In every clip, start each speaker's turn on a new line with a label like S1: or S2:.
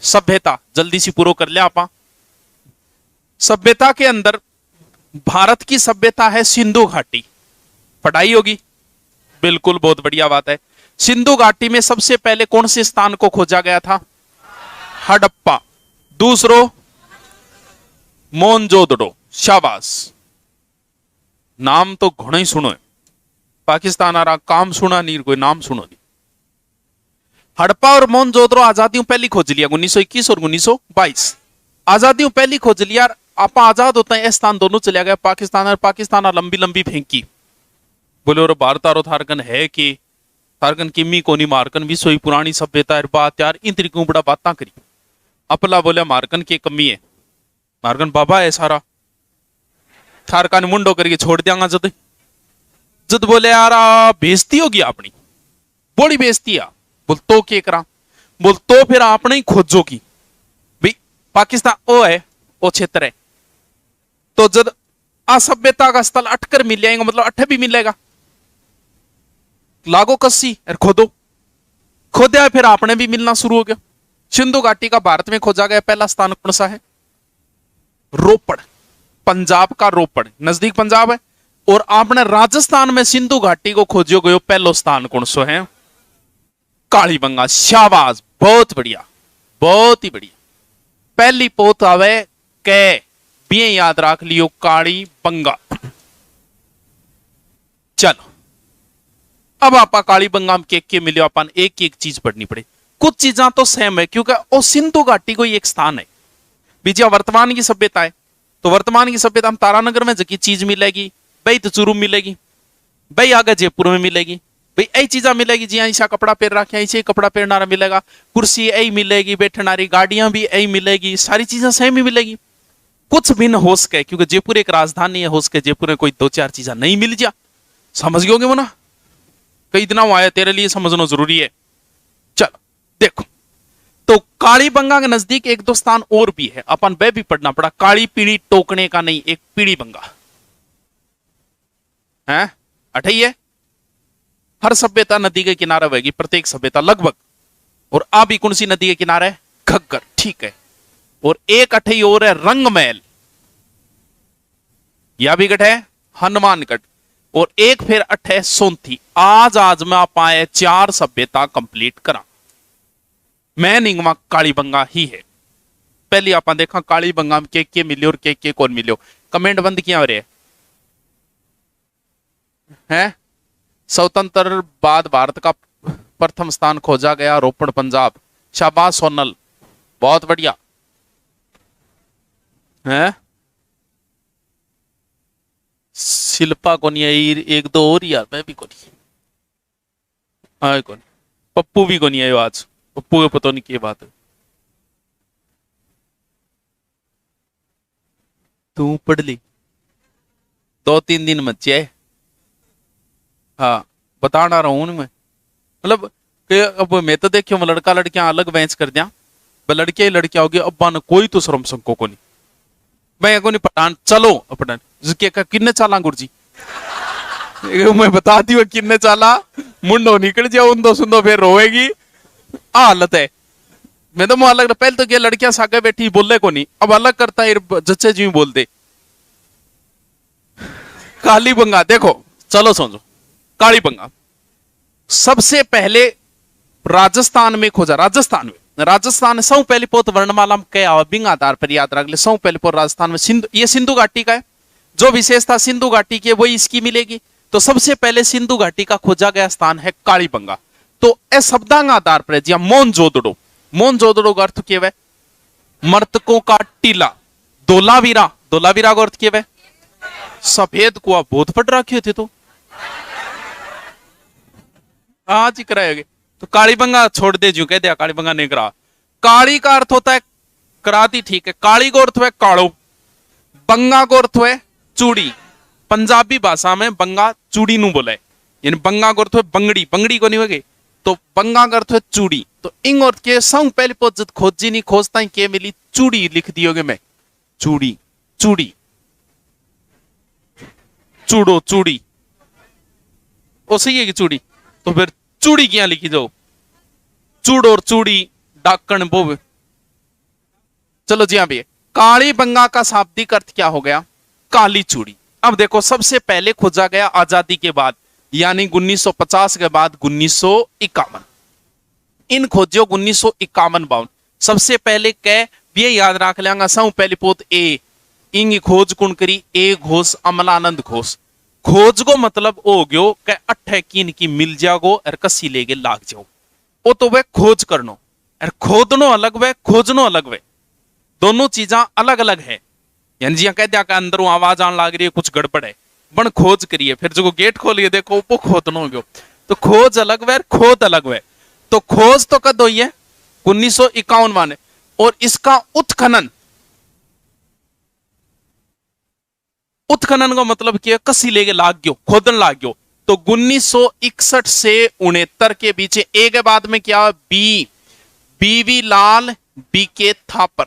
S1: सभ्यता जल्दी सी पूरा कर लिया आपा। सभ्यता के अंदर भारत की सभ्यता है सिंधु घाटी, पढ़ाई होगी बिल्कुल, बहुत बढ़िया बात है। सिंधु घाटी में सबसे पहले कौन से स्थान को खोजा गया था? हड़प्पा। दूसरो मोहनजोदड़ो, शाबाश। नाम तो घणो ही सुनो है, पाकिस्तान आ रहा, काम सुना नहीं, कोई नाम सुनो नहीं। हड़प्पा और मोहनजोदड़ो आजादियों पहली खोज लिया 1921 और 1922। आजादियों पहली खोज लिया, आप आजाद होते हैं स्थान दोनों चले गए पाकिस्तान, और पाकिस्तान लंबी लंबी फेंकी, बोले और भारत आरो थारकन है कि थारकन किमी कोनी मारकन भी सोई पुरानी सभ्यता है बात यार, इन तरीकों बड़ा बातें करी। अपला बोले मारकन की कमी है, मारकन बाबा है सारा, थारका ने मुंडो करके छोड़ दियांगा। जद जद बोले यार बेइज्जती होगी अपनी, बड़ी बेइज्जती है। बोल तो के करा, बोल तो फिर आपने ही खोजो की भाई पाकिस्तान ओ है, ओ क्षेत्र है, तो जब असभ्यता का स्थल अटकर मिल जाएगा, मतलब अठे भी मिलेगा, लागो कस्सी और खोदो, खोदा फिर आपने भी मिलना शुरू हो गया। सिंधु घाटी का भारत में खोजा गया पहला स्थान कौन सा है? रोपड़, पंजाब का रोपड़, नजदीक पंजाब है। और आपने राजस्थान में सिंधु घाटी को खोजो गयो पहलो स्थान कौन सो है? कालीबंगा, शाबाश, बहुत बढ़िया, बहुत ही बढ़िया। पहली पोत आवे कै, भी याद रख लियो, कालीबंगा। चलो अब आपा कालीबंगा में के मिले, अपन एक एक चीज पढ़नी पड़े। कुछ चीजा तो सेम है क्योंकि वो सिंधु घाटी को एक स्थान है। बीजिया वर्तमान की सभ्यता है, तो वर्तमान की सभ्यता में तारानगर में जकी चीज मिलेगी भाई, तो चूरू मिलेगी भाई, आगे जयपुर में मिलेगी भाई, यही चीजा मिलेगी जी, ऐसा कपड़ा पहन रखे ऐसे कपड़ा पहनना मिलेगा, कुर्सी यही मिलेगी, बैठनारी गाड़ियां भी यही मिलेगी, सारी चीजें सेम ही मिलेगी। कुछ भिन्न हो सके क्योंकि जयपुर एक राजधानी है, हो सके जयपुर में कोई दो चार चीजें नहीं मिल जा, समझ गए वो ना, कई दिन आया तेरे लिए समझना जरूरी है। चलो देखो, तो कालीबंगा के नजदीक एक दो स्थान और भी है, अपन वह भी पढ़ना पड़ा। काली पीढ़ी टोकने का नहीं, एक पीढ़ी बंगा है, अठई है। हर सभ्यता नदी के किनारे होगी, प्रत्येक सभ्यता लगभग। और अभी कौन सी नदी के किनारे? घग्गर, ठीक है। और एक अठई और है रंगमहल, यह भी गठ है हनुमानगढ़। और एक फिर अठ है सोंथी। आज में आप आए 4 सभ्यता कंप्लीट करा, मैं निगमा कालीबंगा ही है। पहले आप देखा कालीबंगा में के मिले और के कौन मिले, कमेंट बंद किया हो रहे हैं। स्वतंत्र बाद भारत का प्रथम स्थान खोजा गया रोपड़ पंजाब, शाबाश सोनल, बहुत बढ़िया है। शिल्पा को नहीं, एक दो और यार, मैं भी को नहीं आए, कौन पप्पू भी को नहीं आयो आज, पप्पू को पता नहीं क्या बात है। तू पढ़ ली 2-3 दिन मचे, हाँ बताना रहा हूं मैं, मतलब अब मैं तो देखियो लड़का लड़कियां अलग बेंच कर दिया, लड़कियां ही लड़कियां होगी, अब्बा ने कोई तो शर्म संको को नहीं, मैं को नहीं पठान, चलो पठान किन्ने चाला गुरजी मैं बता दी किन्ने चाला, मुंडो निकल जाओ उन्दो सुंदो फिर रोएगी, हालत है। मैं तो अलग, पहले तो क्या लड़कियां सागे बैठी बोले को नहीं, अब अलग करता है जच्चे जी बोलते। कालीबंगा देखो, चलो समझो, कालीबंगा सबसे पहले राजस्थान में खोजा, राजस्थान सौ पहली पोत वर्णमाला में क्या बिंग आधार पर याद रख ले, सौ पहली पोत राजस्थान में सिंधु, ये सिंधु घाटी का है, जो विशेषता सिंधु घाटी की वही इसकी मिलेगी। तो सबसे पहले सिंधु घाटी का खोजा गया स्थान है कालीबंगा। तो ए शब्दांग आधार पर जी मोहनजोदड़ो, मोहनजोदड़ो का अर्थ क्या है? मर्तकों का टीला। धोलावीरा, धोलावीरा का अर्थ क्या है? सफेद कुआ, बहुत फट रखे थे तो आज ही कराएंगे। तो कालीबंगा छोड़ दे, जो कह दिया कालीबंगा नहीं करा। काली का अर्थ होता है कराती, ठीक है। काली को अर्थ है कालो, बंगा को अर्थ है चूड़ी। पंजाबी भाषा में बंगा चूड़ी नु बोला है, यानी बंगा को अर्थ है बंगड़ी, बंगड़ी को नहीं होगी तो बंगा का अर्थ है चूड़ी। तो इंग अर्थ के संग पहले पोत खोजी नहीं खोजता के मिली, चूड़ी लिख दियोगे मैं, चूड़ी चूड़ी चूड़ो चूड़ी, ओ सही है कि चूड़ी, तो फिर चूड़ी क्या लिखी जाओ, चूड़ और चूड़ी डाकण बोवे, चलो जी हाँ भैया, कालीबंगा का शाब्दिक अर्थ क्या हो गया? काली चूड़ी। अब देखो, सबसे पहले खोजा गया आजादी के बाद, यानी 1950 के बाद 1951। इन खोजो 1951-52। सबसे पहले कह ये याद रख लेंगा, सब पहली पोत ए इंग खोज कुण करी, ए घोष अमलानंद घोष। खोज को मतलब हो गयो के अट्ठे किन की मिल जागो और कसी लेके लाग जाओ, वो तो वह खोज करनो। और खोदनो अलग वे, खोजनो अलग वे, दोनों चीजा अलग अलग है। यानी जी कह दिया अंदर आवाज आने लग रही है, कुछ गड़बड़ है, बन खोज करिए, फिर जो गेट खोलिए देखो वो खोदनो हो गयो। तो खोज अलग वे, खोद अलग वे। तो खोज तो कद हुई है 1951 माने, और इसका उत्खनन, उत्खनन का मतलब क्या? कसी लेके लाग गयो, खोदन लाग गयो। तो 1961 से 69 के बीच ए के बाद में क्या? बी, बीवी लाल, बीके थापर,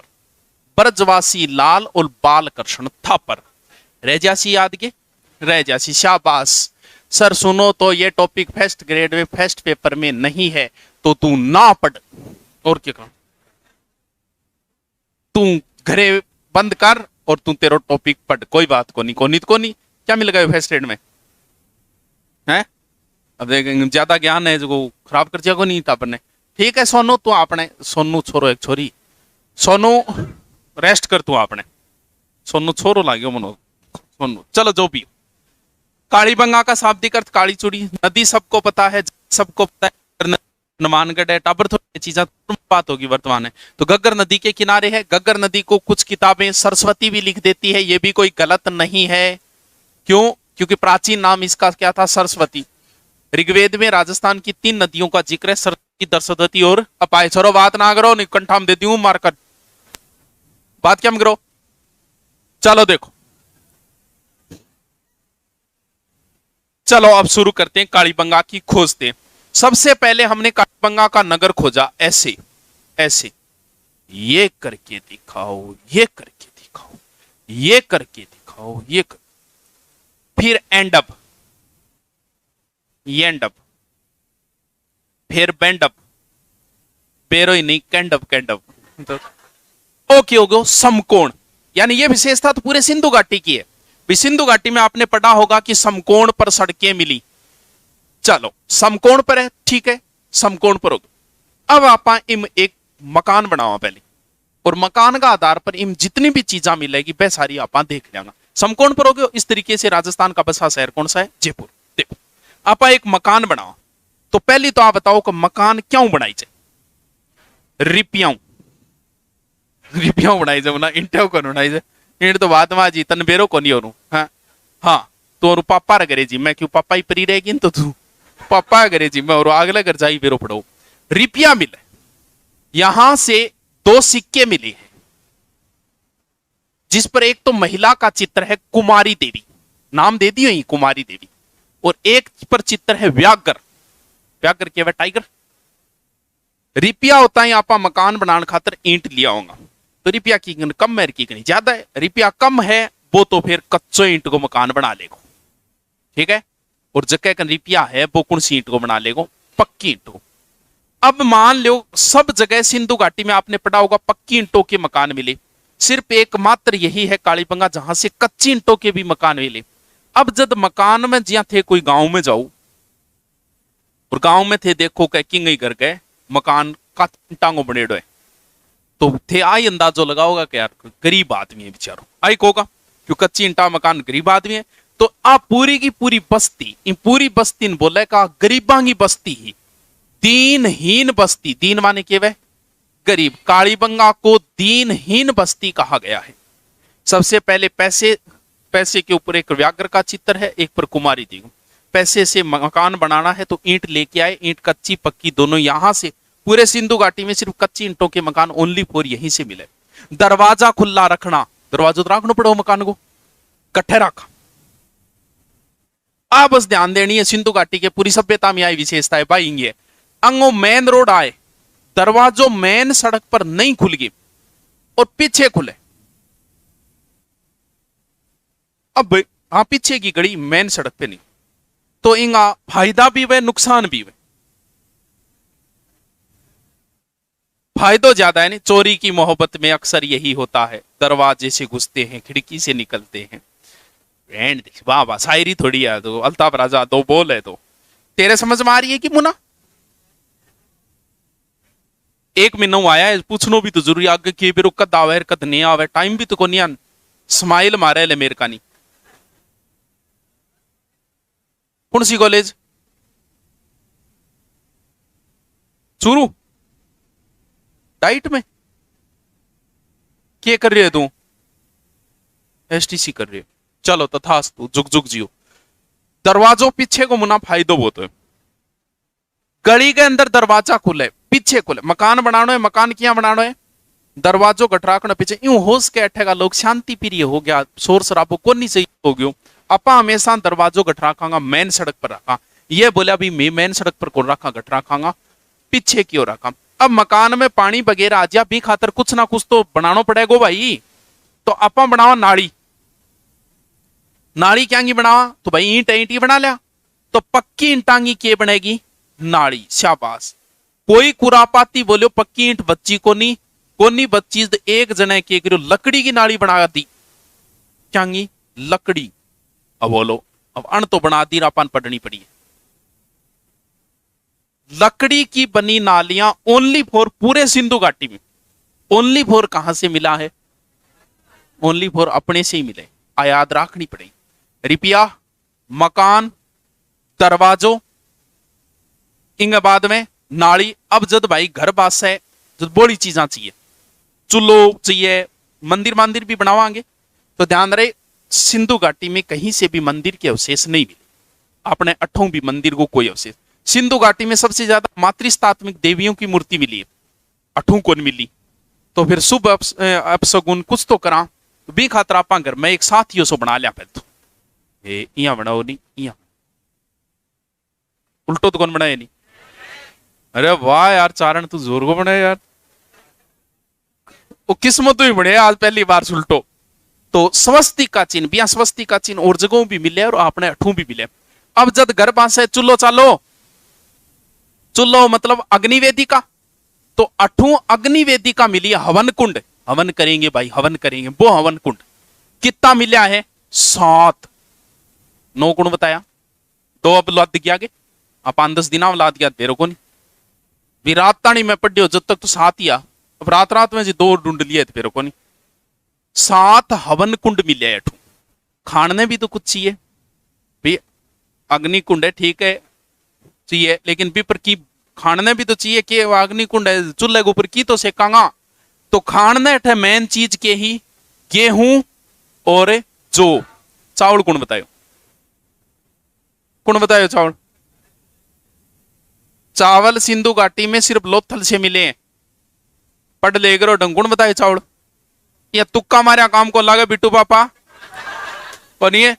S1: ब्रजवासी लाल और बालकृष्ण थापर। रह जासी याद के? रह जासी, शाबाश। सर सुनो तो ये टॉपिक फर्स्ट ग्रेड में फर्स्ट पेपर में नहीं है, तो तू ना पढ़। और क्या कहूं, तू घरे बंद कर और तू तेरा टॉपिक पढ़, कोई बात को नहीं, को नहीं। क्या मिल गया फर्स्ट ग्रेड में? है अब देखेंगे, ज्यादा ज्ञान है जो खराब कर जाएगा नहीं टापर ने। ठीक है सोनू, तू आपने सोनू छोरो एक छोरी, सोनू रेस्ट कर तू आपने, सोनू छोरो लागो मनो सोनू। चलो जो भी, कालीबंगा का शाब्दिक अर्थ काली चूड़ी। नदी सबको पता है, सबको पता है, हनुमानगढ़ है, टाबर थोड़ी चीजें बात होगी वर्तमान है। तो गग्गर नदी के किनारे है। गग्गर नदी को कुछ किताबें सरस्वती भी लिख देती है, ये भी कोई गलत नहीं है। क्यों? क्योंकि प्राचीन नाम इसका क्या था? सरस्वती। ऋग्वेद में राजस्थान की 3 नदियों का जिक्र है, सरस्वती, दरसवती और अपाय। छोरो बात ना करो, निकंठाम दे दूं मारकर, बात क्या करो। चलो देखो, चलो अब शुरू करते हैं कालीबंगा की खोजते। सबसे पहले हमने कालीबंगा का नगर खोजा ऐसे ऐसे, ये करके दिखाओ, ये करके दिखाओ, ये करके दिखाओ, ये कर... फिर एंड अप, ये एंड अप, फिर बैंड अप, बेरो ही नहीं, कैंड अप, कैंड अप। तो ओके हो गयो समकोण। यानी ये विशेषता तो पूरे सिंधु घाटी की है। सिंधु घाटी में आपने पढ़ा होगा कि समकोण पर सड़कें मिली। चलो समकोण पर है, ठीक है, समकोण पर हो गया। अब आप इम एक मकान बनाओ पहले, और मकान का आधार पर इम जितनी भी चीजा मिलेगी वह सारी आप देख लेंगे। समकोण पर हो गया। इस तरीके से राजस्थान का बसा शहर कौन सा है? जयपुर। देखो आप एक मकान बनाओ, तो पहले तो आप बताओ कि मकान क्यों बनाई जाए? रिपियां, रिपियां बनाई जाए ना, इंटा को बनाई जाए। ईंट तो बात में जी तन बेरो को नहीं हो। हाँ हाँ, तो और पापा रे जी, मैं क्यों पापा ही परी रहेगी तो तू पापा करे जी, मैं और अगले घर जाई बेरो पड़ो। रिपिया मिले, यहां से 2 सिक्के मिले हैं, जिस पर एक तो महिला का चित्र है, कुमारी देवी, नाम दे दियो ही कुमारी देवी, और एक पर चित्र है व्याघ्र। व्याघ्र क्या है? टाइगर। रिपिया होता है आपा मकान बनाने खातर ईंट लिया होगा, तो रिपिया की कम है, की ज्यादा है। रिपिया कम है वो तो फिर कच्चो ईंट को मकान बना लेगा, ठीक है। और जगह का रिपिया है वो कौन सी ईंट को बना लेगा? पक्की ईंट को। अब मान लो सब जगह सिंधु घाटी में आपने पढ़ा होगा पक्की ईंटों के मकान मिले, सिर्फ एकमात्र यही है कालीबंगा जहां से कच्ची ईंटों के भी मकान मिले। अब जब मकान में जिया थे, कोई गांव में जाओ और गांव में थे, देखो कह किंग कर गए मकान का टांगो बनेड़ो है, तो थे आई अंदाजो लगाओगा कि यार गरीब आदमी है बेचारो, आई कोगा क्यों कच्ची ईंटा मकान गरीब आदमी है। तो आप पूरी की पूरी बस्ती, इन पूरी बस्ती ने बोले का गरीबा की बस्ती ही, दीनहीन बस्ती, दीन माने के वह गरीब, कालीबंगा को दीनहीन बस्ती कहा गया है। सबसे पहले पैसे, पैसे के ऊपर एक व्याघ्र का चित्र है, एक पर कुमारी देवी। पैसे से मकान बनाना है तो ईंट लेके आए, ईंट कच्ची पक्की दोनों, यहां से पूरे सिंधु घाटी में सिर्फ कच्ची ईंटों के मकान ओनली फॉर यहीं से मिले। दरवाजा खुला रखना, दरवाजा तो रखना पड़ो मकान को कट्ठे रखा। आप बस ध्यान देनी है, सिंधु घाटी के पूरी सभ्यता में आई विशेषता है भाई। ये अंगो मेन रोड आए, दरवाजों मेन सड़क पर नहीं खुल गई और पीछे खुले। अब हाँ पीछे की गड़ी मेन सड़क पे नहीं, तो इंगा फायदा भी वे नुकसान भी वे। फायदो ज्यादा है नहीं। चोरी की मोहब्बत में अक्सर यही होता है, दरवाजे से घुसते हैं खिड़की से निकलते हैं। वाह वाह, शायरी थोड़ी है तो अल्ताफ राजा दो बोल है तो तेरे समझ में आ रही है कि मुना? एक महीना आया है, पूछनो भी तो जरूरी आगे की भी कद आवे कद नहीं आवे, टाइम भी तो को नहीं। स्माइल मारे ले मेरे का नहीं। कौन सी कॉलेज? चूरू? डाइट में क्या कर रही है तू? एसटीसी कर रही है। चलो तथास्तु, जुग जुग जियो। दरवाजों पीछे को मुना फायदो बहुत है। गली के अंदर दरवाजा खुले पीछे खुले, मकान बनानो है, मकान क्या बनानो है, दरवाजों कटराकना पीछे यूं होश के अठेगा लोग शांति प्रिय हो गया, शोर शराबो को नहीं सही हो गयो। अपा हमेशा दरवाजों गठराखांगा मेन सड़क पर रखा। ये बोला भी मैं मेन सड़क पर कौन रखा गठराखांगा, पीछे क्यों रखा। अब मकान में पानी वगैरह आ जा भी खातर कुछ ना कुछ तो बनाना पड़ेगा भाई। तो अपा बनावा नाली। नाली क्या बनावा तो भाई ईंट ईंटी बना लिया, तो पक्की ईंटांगी के बनेगी नाली। शाबाश। कोई कुरापाती बोलो पक्की ईंट बच्ची को नहीं, कोनी बच्ची एक जने के करो लकड़ी की नाली बना दी। क्या लकड़ी। अब बोलो अब अण तो बना दी रापान पढ़नी पड़ी है। लकड़ी की बनी नालियां ओनली फॉर पूरे सिंधु घाटी में। ओनली फॉर कहां से मिला है? ओनली फॉर अपने से ही मिले। याद रखनी पड़ेगी। रिपिया, मकान, दरवाजों, इंग बाद में नाली। अब जब भाई घर बास है जब बड़ी चीजा चाहिए, चूल्हो चाहिए, मंदिर मंदिर भी बनावांगे तो ध्यान रहे सिंधु घाटी में कहीं से भी मंदिर के अवशेष नहीं मिले। अपने अठों भी मंदिर को कोई अवशेष। सिंधु घाटी में सबसे ज्यादा मातृस्तात्मिक देवियों की मूर्ति मिली है, अठों को नहीं मिली। तो फिर शुभ अपशगुन कुछ तो करा तो भी खातर आप घर में एक साथ ही बना लिया पहले तो इया बनाओ नहीं इया उल्टो तो कौन बनाए नहीं। अरे वाह यार चारण तू जोर को बनाए यार, वो किस्मत ही बने आज पहली बार सुलटो। तो स्वस्तिका चिन्ह भी, स्वस्तिका चिन्ह और जगहों भी मिले और अपने अठों भी मिले। अब जब घर पास है चुल्लो चालो, चुल्लो मतलब अग्निवेदिका, तो अठों अग्निवेदिका मिली। हवन कुंड, हवन करेंगे भाई, हवन करेंगे, वो हवन कुंड कितना मिला है? 7। 9 गुण बताया, 2 अब लाद गया आगे, आप 10 दिन लाद गया तेरे को नहीं। विराट ताणी में पढ़ियो जब तक तो 7 ही आ, अब रात रात में जी 2 ढूंढ लिए तेरे को नहीं। 7 हवन कुंड मिले अठू। खाने भी तो कुछ चाहिए भाई, अग्नि कुंड है ठीक है चाहिए, लेकिन पीपर की खाने भी तो चाहिए कि अग्नि कुंड है चूल्हे के ऊपर की तो सेकांगा। तो खाने अठे मेन चीज के ही गेहूं और जो चावल कुण बतायो, कुण बतायो चावल। चावल सिंधु घाटी में सिर्फ लोथल से मिले हैं। पढ़ ले गरो ढंगुण बताए चावल। या तुक्का मारा काम को लागे बिट्टू पापा कौन ये,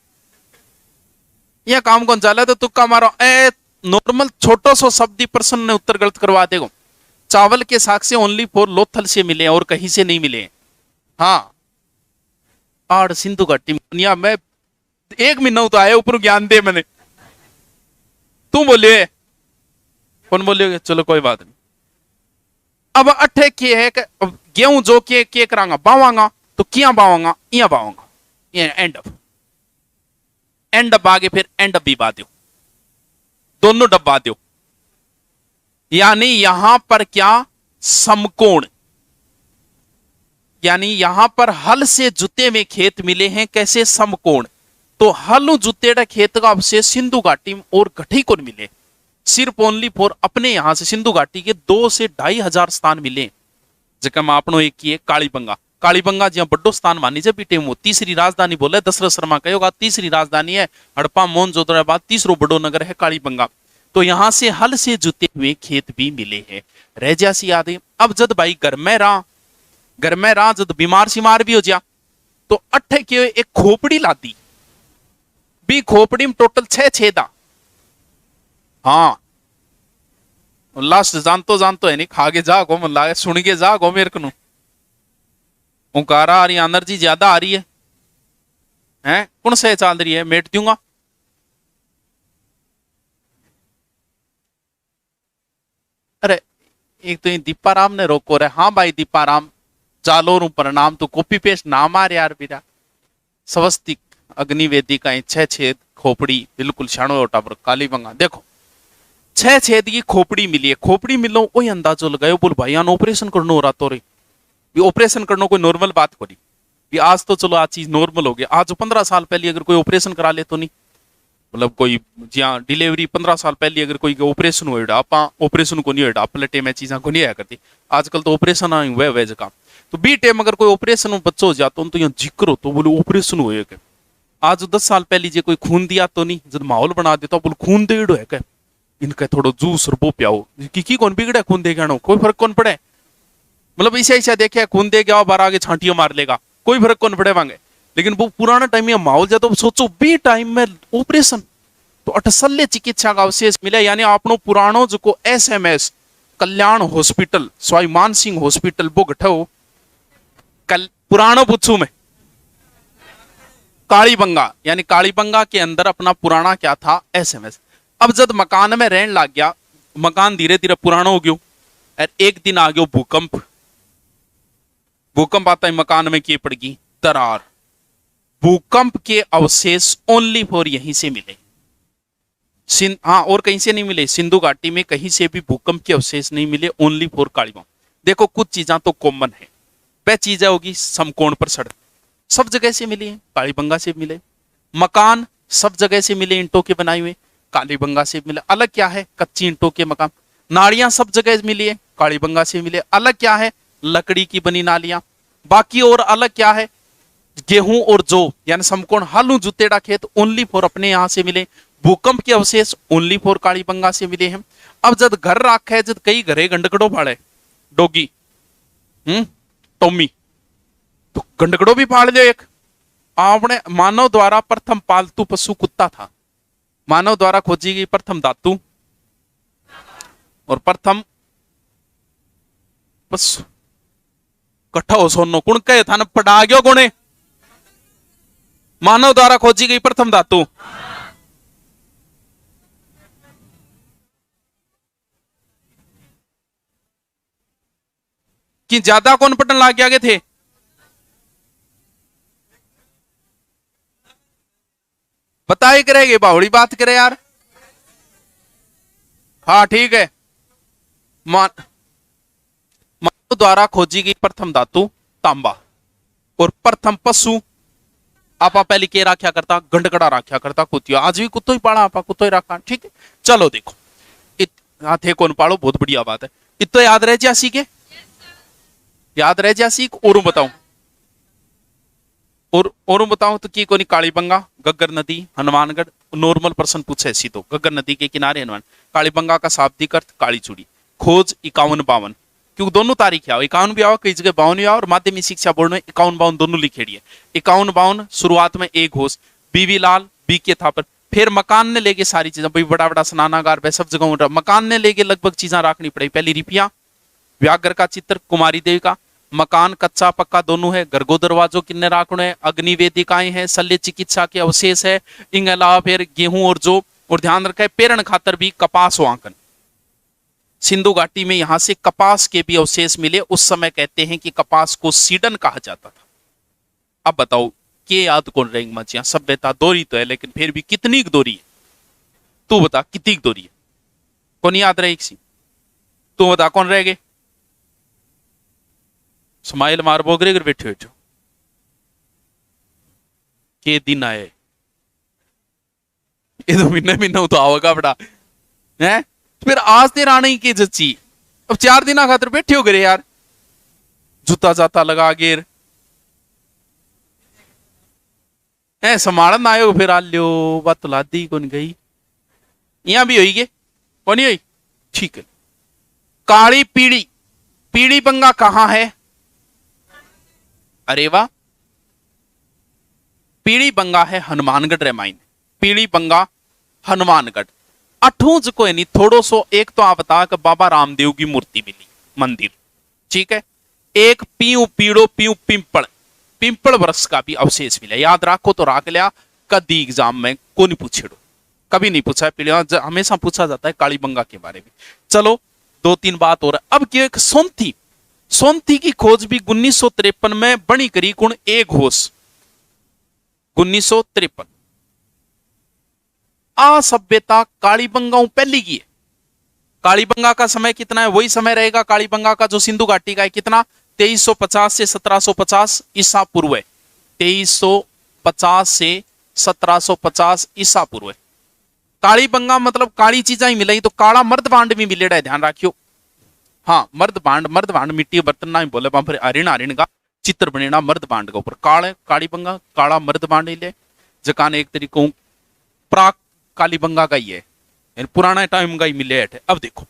S1: यह काम कौन चला तो तुक्का मारो। ए नॉर्मल छोटो सो शब्दी प्रश्न ने उत्तर गलत करवा देगो। चावल के साक्ष्य ओनली फॉर लोथल से मिले और कहीं से नहीं मिले। हाँ आड़ सिंधु घाटी दुनिया में 1 महीना तो आया ऊपर ज्ञान दे मैंने, तू बोलिए कौन बोलिए, चलो कोई बात नहीं। अब अठे के है गेहूं जो के करांगा बावांगा तो क्या बावांगा, इया बावांगा, ये एंड ऑफ। एंड अप आगे फिर एंड अप भी बा दो, दोनों डब्बा दो। यानी यहां पर क्या समकोण, यानी यहां पर हल से जुते में खेत मिले हैं कैसे समकोण। तो हल जुतेड़ा खेत का अवशेष सिंधु घाटी और गठी को मिले, सिर्फ ओनली फॉर अपने यहां से सिंधु घाटी के 2 से 2,500 स्थान मिले। जगह आपनो एक की है कालीबंगा, कालीबंगा जहां बड़ो स्थान मानी जाए बीटे वो तीसरी राजधानी बोले दशरथ शर्मा कहोगा, तीसरी राजधानी है। हड़प्पा मोहनजोदड़ो बाद तीसरो बड़ो नगर है कालीबंगा। तो यहां से हल से जुते हुए खेत भी मिले हैं। रह जासी याद है। अब जद भाई घर में रहा जद बीमार शिमार भी हो जा तो अट्ठे के एक खोपड़ी लाती भी, खोपड़ी में टोटल 6 छेदा। हाँ लास्ट जानतो है नहीं, खागे जागो मन सुन के जागो मेरे को उकारा आ रही, एनर्जी ज्यादा आ रही है कौन से चल रही है, मेट दूंगा। अरे एक तो ये दीपाराम ने रोको रहे। हाँ भाई दीपाराम, जालोर प्रणाम, तो कॉपी पेस्ट ना मार यार मेरा। स्वस्तिक अग्निवेदिका 6 छेद खोपड़ी बिल्कुल शाणो ओटा पर काली बंगा। देखो 6 छेद की खोपड़ी मिली है। खोपड़ी मिलो वही अंदाजो लगायो, बोल भाई यान ऑपरेशन करनो हो रहा तो रे। ये ऑपरेशन करनो कोई नॉर्मल बात हो रही। ये आज तो चलो आज चीज नॉर्मल हो गया। आज 15 साल पहले अगर कोई ऑपरेशन करा ले तो नहीं, मतलब कोई जहाँ डिलीवरी 15 साल पहले अगर कोई ऑपरेशन हो आप ऑपरेशन को नहीं हो पलटे में चीजा को नहीं आया करती। आजकल तो ऑपरेशन आई हुए वह जगह तो बी टाइम अगर कोई ऑपरेशन में बच्चों हो जाता तो यहाँ जिक्र हो तो बोले ऑपरेशन हुए क्या। आज 10 साल पहले जे कोई खून दिया तो नहीं, जब माहौल बना देता बोल खून दे है क्या, इनका थोड़ा जूस और वो पियाओ की कौन बिगड़े खून दे गया कोई फर्क कौन पड़े। मतलब ऐसा ऐसा देखे खून दे गया बार आगे छांटियों मार लेगा, कोई फर्क कौन पड़े मांगे। लेकिन वो पुराना टाइम में माहौल जाता तो सोचो बी टाइम में ऑपरेशन तो अटसल्य चिकित्सा का अवशेष मिले। यानी आपनो पुरानो जो को SMS कल्याण हॉस्पिटल स्वाई मान सिंह हॉस्पिटल वो गठो कल पुरानो पुच्छू में कालीबंगा, यानी कालीबंगा के अंदर अपना पुराना क्या था SMS। अब जब मकान में रहने लग गया, मकान धीरे धीरे पुराना हो गयो और एक दिन आ गयो भूकंप। भूकंप आता है मकान में की पड़ गई दरार। भूकंप के अवशेष ओनली फॉर यहीं से मिले। हाँ और कहीं से नहीं मिले, सिंधु घाटी में कहीं से भी भूकंप के अवशेष नहीं मिले, ओनली फॉर कालीबंगा। देखो कुछ चीजें तो कॉमन है, वह चीजें होगी समकोण पर सड़क सब जगह से मिली है, कालीबंगा से मिले। मकान सब जगह से मिले, ईंटों के बनाए हुए, कालीबंगा से मिले। अलग क्या है, कच्ची ईंटों के मकान। नालियां सब जगह मिली है, कालीबंगा से मिले। अलग क्या है, लकड़ी की बनी नालियां। बाकी और अलग क्या है, गेहूं और जौ यानी समकोण हालू जुतेड़ा खेत ओनली फॉर अपने यहां से मिले। भूकंप के अवशेष ओनली फॉर कालीबंगा से मिले हैं। अब जब घर राखा है, जब कई घरे गंडकड़ो फाड़े डोगी टोमी तो गंडकड़ो भी फाड़ लियो। एक आपने मानव द्वारा प्रथम पालतू पशु कुत्ता था। मानव द्वारा खोजी गई प्रथम धातु और प्रथम पशु कट्ठा हो सोनो कुण कहे था न पड़ा गयो गुणे। मानव द्वारा खोजी गई प्रथम धातु कि ज्यादा कौन पटन लाग गए थे। बताए करेंगे बावड़ी बात करे यार। हाँ ठीक है। मानव द्वारा खोजी गई प्रथम धातु तांबा और प्रथम पशु आपा पहले के राख्या करता गंडकड़ा राख्या करता कुतिया। आज भी कुत्तो ही पाड़ा, आपा कुत्तो ही रखा। ठीक है चलो देखो थे कौन पाड़ो बहुत बढ़िया बात है। इतो याद रह जासी के याद रह जासी और बताऊं और बताऊं तो की कोनी कालीबंगा गग्गर नदी हनुमानगढ़। नॉर्मल पर्सन पूछे ऐसी तो गग्गर नदी के किनारे हनुमान। कालीबंगा का शाब्दिक अर्थ काली चूड़ी। खोज 51-52 क्योंकि दोनों तारीख है 51 भी आओ कई जगह 52 भी आओ और माध्यमिक शिक्षा बोर्ड में 51-52 दोनों लिखेड़ी है। 51-52 शुरुआत में एक घोष बीवी लाल बी के था पर फिर मकान ने लेके सारी चीजें भाई बड़ा बड़ा स्नानागार वह सब जगह मकान ने लेके लगभग चीजें रखनी पड़ी। पहली रिपिया व्याघ्र का चित्र कुमारी देवी का। मकान कच्चा पक्का दोनों है। गर्गो दरवाजों किन्ने राखने है। अग्निवेदिकाएं हैं। शल्य चिकित्सा के अवशेष है। इन अलावा फिर गेहूं और जौ और ध्यान रखे पेरण खातर भी कपास वांकन। सिंधु घाटी में यहां से कपास के भी अवशेष मिले। उस समय कहते हैं कि कपास को सीडन कहा जाता था। अब बताओ के याद कौन रहेंगे मचिया। सभ्यता दोरी तो है लेकिन फिर भी कितनी दोरी है तू बता कितनी दोरी है कौन याद रहेगी तू बता कौन रहेगे। स्माइल मार बोगरे अगर बैठे बैठो के दिन आए ये तो महीने महीना तो आवेगा बड़ा है। फिर आज तेर आने की जच्ची अब 4 दिन खातर बैठे हो गए यार जूता जाता लगा गेर है संभालन आयो फिर आ लियो बात तो लादी कौन गई यहां भी होगी कौन हुई ठीक है। काली पीड़ी पीड़ी बंगा कहां है। अरे वाह पीड़ी बंगा है हनुमानगढ़ रेमाइन। पीड़ी बंगा हनुमानगढ़ अठूज को नहीं थोड़ो सो एक तो आप बता कि बाबा रामदेव की मूर्ति मिली मंदिर ठीक है। एक पीऊ पीड़ो पीऊ पिंपल पिंपल वृक्ष का भी अवशेष मिला। याद रखो तो राख लिया कदी एग्जाम में कौन पूछेड़ो कभी नहीं पूछा है। पीड़िया हमेशा पूछा जाता है कालीबंगा के बारे में। चलो दो तीन बात और अब क्यों एक सोंथी, सोंथी की खोज भी 1953 में बनी करी कुण एक घोष 1953। आ सभ्यता कालीबंगाओं पहली की है। कालीबंगा का समय कितना है? वही समय रहेगा कालीबंगा का जो सिंधु घाटी का है। कितना? 2350 से 1750 ईसा पूर्व है। 2350 से 1750 ईसा पूर्व है। कालीबंगा मतलब काली चीजा ही मिलेगी, तो काला मर्द भांड भी मिलेगा, ध्यान रखियो। हाँ, मर्द भांड मिट्टी के बर्तन ना ही बोले, वहां पर अरिण अरिण का चित्र बनेना मर्द भांड के ऊपर। कालीबंगा काला मर्द भांड ले जकान एक तरीको प्राक कालीबंगा का ही है, पुराना टाइम का ही मिले है। अब देखो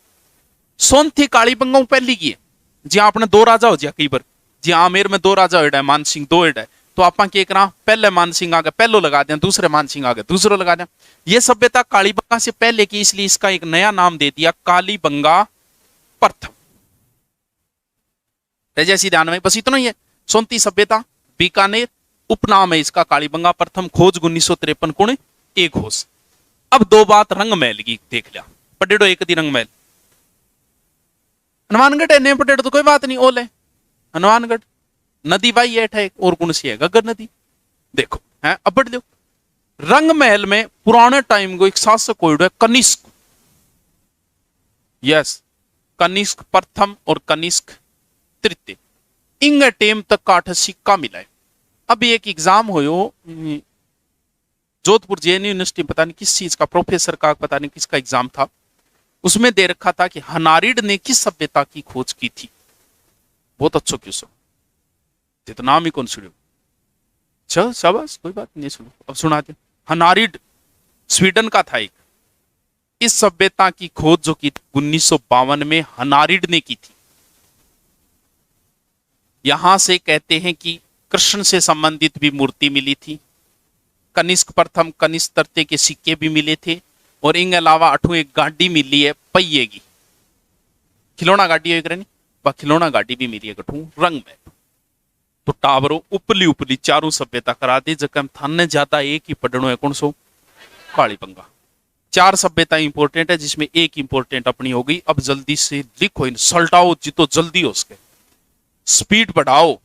S1: सोंथी कालीबंगा पहली की है। जी आपने दो राजा हो जिया कई बार, जी आमेर में दो राजा हो, मान सिंह दो है, तो आप करा पहले मान सिंह आगे पहलो लगा दें, दूसरे मान सिंह आगे दूसरो लगा दें। यह सभ्यता कालीबंगा से पहले की, इसलिए इसका एक नया नाम दे दिया कालीबंगा प्रथम। जैसी ध्यान में बस इतना ही है। सोंथी सभ्यता बीकानेर उपनाम है इसका कालीबंगा प्रथम। खोज 1953 कुण एक होश। अब दो बात रंग महल की देख लिया, पटेड़ो एक दी रंग महल हनुमानगढ़ है ने पटेड़ो तो कोई बात नहीं, ओले हनुमानगढ़ नदी भाई है एक और कौन सी है? गग्गर नदी। देखो है अब बढ़ लो रंग महल में पुराने टाइम को एक शासक कोई है कनिष्क। यस, कनिष्क प्रथम और कनिष्क तृतीय। इंग टेम तक काठ सिक्का मिला है। अब एक एग्जाम हो जोधपुर जेएनयू यूनिवर्सिटी, पता नहीं किस चीज का प्रोफेसर का, पता नहीं किसका एग्जाम था, उसमें दे रखा था कि हनारिड ने किस सभ्यता की खोज की थी। बहुत अच्छो क्यों सो तो नाम ही कौन सुनियो? चल शाबाश, कोई बात नहीं, सुनो अब सुना दे। हनारिड स्वीडन का था एक। इस सभ्यता की खोज जो की 1952 में हनारिड ने की थी। यहां से कहते हैं कि कृष्ण से संबंधित भी मूर्ति मिली थी, कनिष्क प्रथम कनिष्क तृतीय के सिक्के भी मिले थे, और इनके अलावा अठू एक गाड़ी मिली है पहिए की, खिलौना गाड़ी है खिलौना गाड़ी भी मिली है गठू रंग में। तो टावरों उपली उपली चारों सभ्यता करा दी जब थाने ज्यादा एक ही पढ़नो है कौन सो? कालीबंगा। चार सभ्यता इंपोर्टेंट है जिसमें एक इंपोर्टेंट अपनी हो गई। अब जल्दी से लिखो, इन सल्टाओ जितो जल्दी हो सके, स्पीड बढ़ाओ।